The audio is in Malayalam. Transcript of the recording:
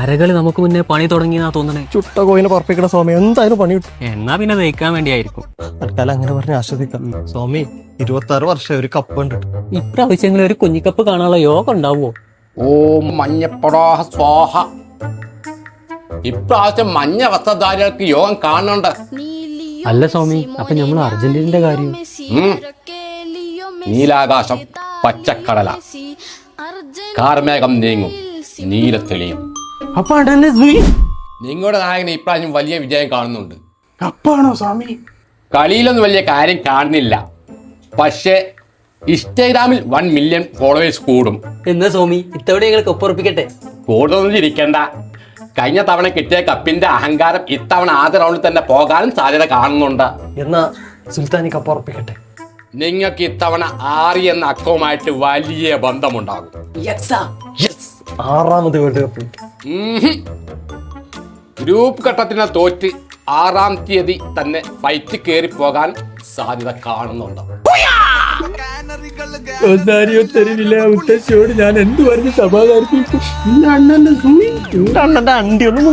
അരകളി നമുക്ക് മുന്നേ പണി തുടങ്ങിയെന്നാ തോന്നണേ. ചുട്ട കോയിനെ പറപ്പിക്കണ സ്വാമി എന്തായാലും പണി കിട്ടും. എന്നാ പിന്നെ ദഹിക്കാൻ വേണ്ടിയായിരിക്കും. തൽക്കാലം അങ്ങനെ പറഞ്ഞ് ആസ്വദിക്കാം. സ്വാമി 26 വർഷം ഒരു കപ്പ് ഉണ്ട്. ഇപ്രാവശ്യങ്ങളിൽ ഒരു കുഞ്ഞിക്കപ്പ് കാണാനുള്ള യോഗ ഉണ്ടാവോ? ഓം മഞ്ഞപ്പടാഹ സ്വാഹ. ഇപ്രാവശ്യം മഞ്ഞ വസ്ത്രധാരികൾക്ക് യോഗം കാണുന്നുണ്ട്. അല്ല സ്വാമി, അപ്പൊ നമ്മൾ അർജന്റീനയുടെ കാര്യം? നീലാകാശം പച്ചക്കടല, കാർമേഘം നീങ്ങും, നീല തെളിയും. നിങ്ങളുടെ നായകന് ഇപ്രാവശ്യം വലിയ വിജയം കാണുന്നുണ്ട്. കപ്പാണോ സ്വാമി? കളിയിലൊന്നും വലിയ കാര്യം കാണുന്നില്ല, പക്ഷേ ഇൻസ്റ്റാഗ്രാമിൽ 1 മില്യൺ ഫോളോവേഴ്സ് കൂടും. എന്നാ സ്വാമി ഇത്തവണ ഞങ്ങൾ കപ്പുറപ്പിക്കട്ടെ? കൂടുതലൊന്നും ഇരിക്കണ്ട. കഴിഞ്ഞ തവണ കിട്ടിയ കപ്പിന്റെ അഹങ്കാരം ഇത്തവണ ആദ്യ റൗണ്ടിൽ തന്നെ പോകാനും സാധ്യത കാണുന്നുണ്ട്. എന്നാ സുൽത്താനി കപ്പ് ഉറപ്പിക്കട്ടെ. നിങ്ങൾക്ക് ഇത്തവണ ആറി എന്ന അക്കവുമായിട്ട് വലിയ ബന്ധമുണ്ടാകും. 6ാമത് വേൾഡ് കപ്പ്. ഗ്രൂപ്പ് ഘട്ടത്തിന് തോറ്റ് 6ാം തീയതി തന്നെ ഫൈറ്റ് കയറി പോകാൻ സാധ്യത കാണുന്നുണ്ട്. ഞാൻ എന്ത് പറഞ്ഞ് സമാധാനിപ്പിക്കും? അണ്ണന്റെ അണ്ടി ഒന്നും